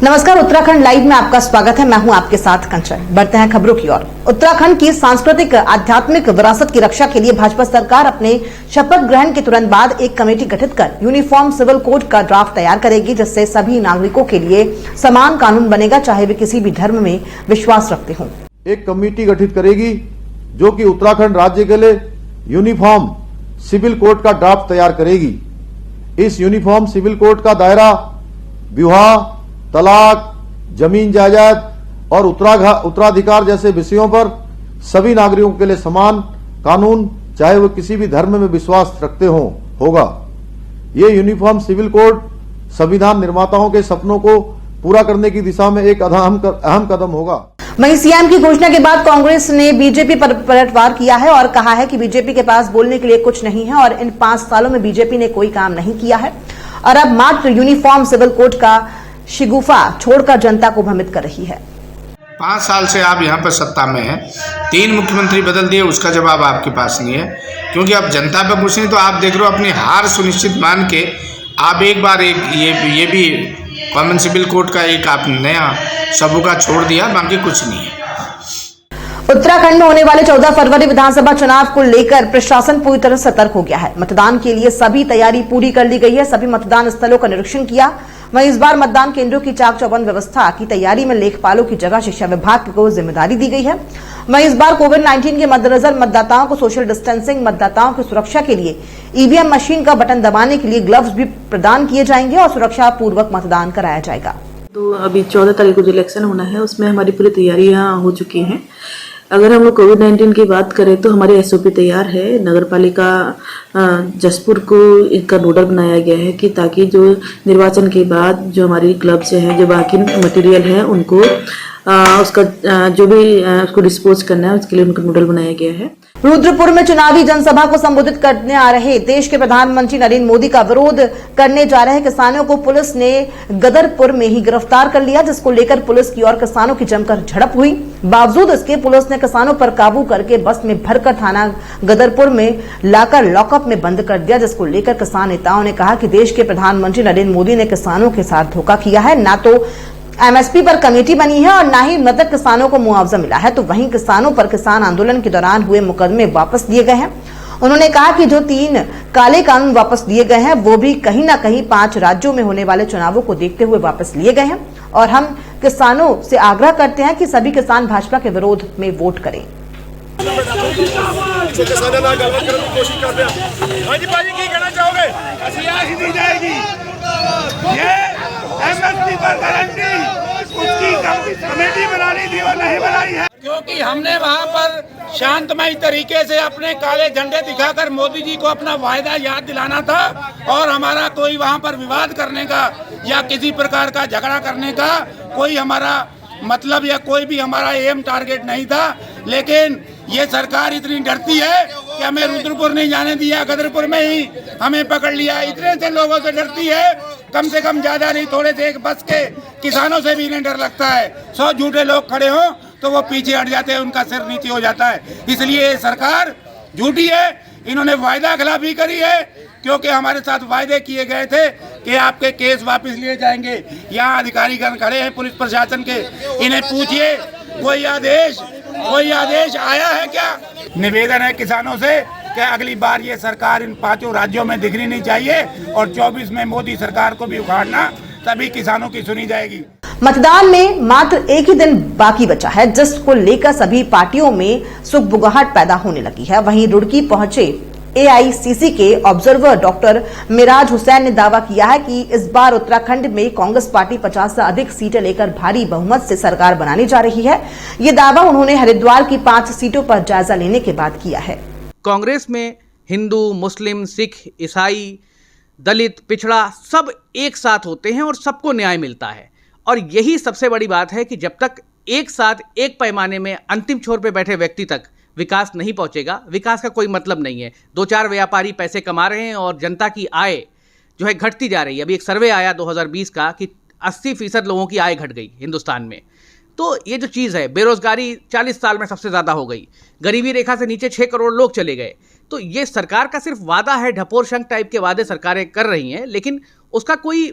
नमस्कार, उत्तराखंड लाइव में आपका स्वागत है। मैं हूं आपके साथ कंचन। बढ़ते हैं खबरों की ओर। उत्तराखंड की सांस्कृतिक आध्यात्मिक विरासत की रक्षा के लिए भाजपा सरकार अपने शपथ ग्रहण के तुरंत बाद एक कमेटी गठित कर यूनिफॉर्म सिविल कोड का ड्राफ्ट तैयार करेगी, जिससे सभी नागरिकों के लिए समान कानून बनेगा, चाहे वे किसी भी धर्म में विश्वास रखते हों। एक कमेटी गठित करेगी जो कि उत्तराखंड राज्य के लिए यूनिफॉर्म सिविल कोड का ड्राफ्ट तैयार करेगी। इस यूनिफॉर्म सिविल कोड का दायरा विवाह, तलाक, जमीन जायदाद और उत्तराधिकार जैसे विषयों पर सभी नागरिकों के लिए समान कानून, चाहे वो किसी भी धर्म में विश्वास रखते हों, होगा। ये यूनिफॉर्म सिविल कोड संविधान निर्माताओं के सपनों को पूरा करने की दिशा में एक अहम कदम होगा। वहीं सीएम की घोषणा के बाद कांग्रेस ने बीजेपी पर पलटवार किया है और कहा है कि बीजेपी के पास बोलने के लिए कुछ नहीं है और इन 5 सालों में बीजेपी ने कोई काम नहीं किया है और अब मात्र यूनिफॉर्म सिविल कोड का शिगुफा छोड़कर जनता को भ्रमित कर रही है। 5 साल से आप यहाँ पर सत्ता में हैं, 3 मुख्यमंत्री बदल दिए, उसका जवाब आपके पास नहीं है, क्योंकि अब जनता पे कुछ नहीं। तो आप देख रहे हो, अपनी हार सुनिश्चित मान के आप एक बार ये भी कॉमन सिविल कोड का एक आप नया सबूका छोड़ दिया, बाकी कुछ नहीं है। उत्तराखंड में होने वाले 14 फरवरी विधानसभा चुनाव को लेकर प्रशासन पूरी तरह सतर्क हो गया है। मतदान के लिए सभी तैयारी पूरी कर ली गई है। सभी मतदान स्थलों का निरीक्षण किया। वहीं इस बार मतदान केंद्रों की चाक चौबंद व्यवस्था की तैयारी में लेखपालों की जगह शिक्षा विभाग को जिम्मेदारी दी गई है। वहीं इस बार कोविड-19 के मद्देनजर मतदाताओं को सोशल डिस्टेंसिंग, मतदाताओं की सुरक्षा के लिए ईवीएम मशीन का बटन दबाने के लिए ग्लव्स भी प्रदान किए जाएंगे और सुरक्षा पूर्वक मतदान कराया जाएगा। तो अभी 14 तारीख को जो इलेक्शन होना है उसमें हमारी पूरी तैयारियां हो चुकी हैं। अगर हम लोग कोविड-19 की बात करें तो हमारी एसओपी तैयार है। नगर पालिका जसपुर को इनका नोडल बनाया गया है कि ताकि जो निर्वाचन के बाद जो हमारी ग्लव्स हैं, जो बाकी मटेरियल है, उनको उसका जो भी उसको डिस्पोज करना है उसके लिए उनका नोडल बनाया गया है। रुद्रपुर में चुनावी जनसभा को संबोधित करने आ रहे देश के प्रधानमंत्री नरेंद्र मोदी का विरोध करने जा रहे किसानों को पुलिस ने गदरपुर में ही गिरफ्तार कर लिया, जिसको लेकर पुलिस की और किसानों की जमकर झड़प हुई। बावजूद इसके पुलिस ने किसानों पर काबू करके बस में भरकर थाना गदरपुर में लाकर लॉकअप में बंद कर दिया, जिसको लेकर किसान नेताओं ने कहा कि देश के प्रधानमंत्री नरेंद्र मोदी ने किसानों के साथ धोखा किया है। ना तो एमएसपी पर कमेटी बनी है और ना ही मृतक किसानों को मुआवजा मिला है। तो वहीं किसानों पर किसान आंदोलन के दौरान हुए मुकदमे वापस लिए गए हैं। उन्होंने कहा कि जो 3 काले कानून वापस लिए गए हैं वो भी कहीं ना कहीं 5 राज्यों में होने वाले चुनावों को देखते हुए वापस लिए गए हैं और हम किसानों से आग्रह करते हैं कि सभी किसान भाजपा के विरोध में वोट करें। कमेटी बनानी थी और नहीं बनाई है, क्योंकि हमने वहाँ पर शांतमय तरीके से अपने काले झंडे दिखाकर मोदी जी को अपना वायदा याद दिलाना था और हमारा कोई वहाँ पर विवाद करने का या किसी प्रकार का झगड़ा करने का कोई हमारा मतलब या कोई भी हमारा एम टारगेट नहीं था। लेकिन ये सरकार इतनी डरती है कि हमें रुद्रपुर नहीं जाने दिया, गदरपुर में ही हमें पकड़ लिया। इतने से लोगों से डरती है, कम से कम ज्यादा नहीं, थोड़े से एक बस के किसानों से भी इन्हें डर लगता है। 100 झूठे लोग खड़े हों तो वो पीछे हट जाते हैं, उनका सिर नीचे हो जाता है। इसलिए सरकार झूठी है। इन्होंने वायदा खिलाफी करी है, क्योंकि हमारे साथ वायदे किए गए थे कि आपके केस वापस लिए जाएंगे। यहाँ अधिकारीगण खड़े हैं पुलिस प्रशासन के, इन्हें पूछिए कोई आदेश आया है क्या? निवेदन है किसानों से कि अगली बार ये सरकार इन 5 राज्यों में दिखनी नहीं चाहिए और 24 में मोदी सरकार को भी उखाड़ना, तभी किसानों की सुनी जाएगी। मतदान में मात्र एक ही दिन बाकी बचा है, जिसको लेकर सभी पार्टियों में सुगबुगाहट पैदा होने लगी है। वहीं रुड़की पहुंचे एआईसीसी के ऑब्जर्वर डॉक्टर मिराज हुसैन ने दावा किया है कि इस बार उत्तराखंड में कांग्रेस पार्टी 50 से अधिक सीटें लेकर भारी बहुमत से सरकार बनाने जा रही है। ये दावा उन्होंने हरिद्वार की 5 सीटों पर जायजा लेने के बाद किया है। कांग्रेस में हिंदू, मुस्लिम, सिख, ईसाई, दलित, पिछड़ा सब एक साथ होते हैं और सबको न्याय मिलता है। और यही सबसे बड़ी बात है कि जब तक एक साथ एक पैमाने में अंतिम छोर पे बैठे व्यक्ति तक विकास नहीं पहुंचेगा, विकास का कोई मतलब नहीं है। 2-4 व्यापारी पैसे कमा रहे हैं और जनता की आय जो है घटती जा रही है। अभी एक सर्वे आया 2020 का कि 80% लोगों की आय घट गई हिंदुस्तान में। तो ये जो चीज़ है, बेरोजगारी 40 साल में सबसे ज़्यादा हो गई, गरीबी रेखा से नीचे 6 करोड़ लोग चले गए। तो ये सरकार का सिर्फ वादा है, ढपोर शंख टाइप के वादे सरकारें कर रही हैं, लेकिन उसका कोई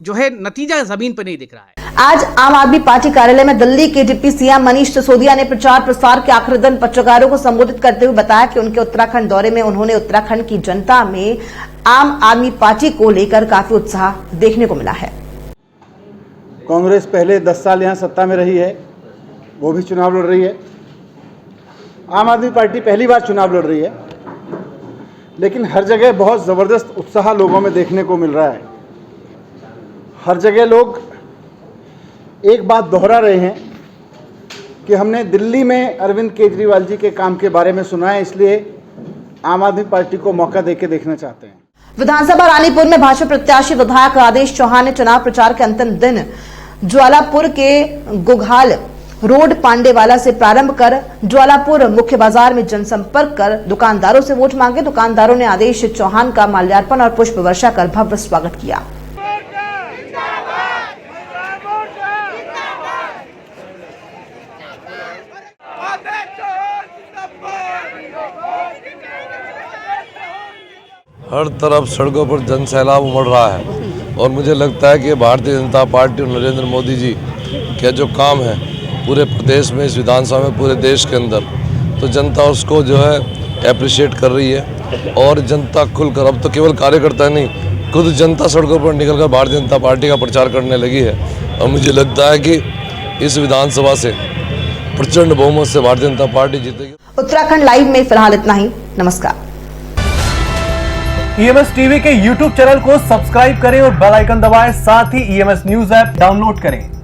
जो है नतीजा जमीन पर नहीं दिख रहा है। आज आम आदमी पार्टी कार्यालय में दिल्ली के डिप्टी सीएम मनीष सिसोदिया ने प्रचार प्रसार के आखिरी दिन पत्रकारों को संबोधित करते हुए बताया कि उनके उत्तराखंड दौरे में उन्होंने उत्तराखंड की जनता में आम आदमी पार्टी को लेकर काफी उत्साह देखने को मिला है। कांग्रेस पहले 10 साल यहाँ सत्ता में रही है, वो भी चुनाव लड़ रही है। आम आदमी पार्टी पहली बार चुनाव लड़ रही है, लेकिन हर जगह बहुत ज़बरदस्त उत्साह लोगों में देखने को मिल रहा है। हर जगह लोग एक बात दोहरा रहे हैं कि हमने दिल्ली में अरविंद केजरीवाल जी के काम के बारे में सुना है, इसलिए आम आदमी पार्टी को मौका देके देखना चाहते हैं। विधानसभा रानीपुर में भाजपा प्रत्याशी विधायक आदेश चौहान ने चुनाव प्रचार के अंतिम दिन ज्वालापुर के गुघाल रोड पांडेवाला से प्रारंभ कर ज्वालापुर मुख्य बाजार में जनसंपर्क कर दुकानदारों से वोट मांगे। दुकानदारों ने आदेश चौहान का माल्यार्पण और पुष्प वर्षा कर भव्य स्वागत किया। हर तरफ सड़कों पर जन सैलाब उमड़ रहा है और मुझे लगता है कि भारतीय जनता पार्टी और नरेंद्र मोदी जी का जो काम है पूरे प्रदेश में, इस विधानसभा में, पूरे देश के अंदर, तो जनता उसको जो है अप्रिशिएट कर रही है। और जनता खुलकर, अब तो केवल कार्यकर्ता नहीं, खुद जनता सड़कों पर निकलकर भारतीय जनता पार्टी का प्रचार करने लगी है। और मुझे लगता है कि इस विधानसभा से प्रचंड बहुमत से भारतीय जनता पार्टी जीतेगी। उत्तराखंड लाइव में फिलहाल इतना ही। नमस्कार। EMS टीवी के YouTube चैनल को सब्सक्राइब करें और बेल आइकन दबाएं। साथ ही EMS न्यूज ऐप डाउनलोड करें।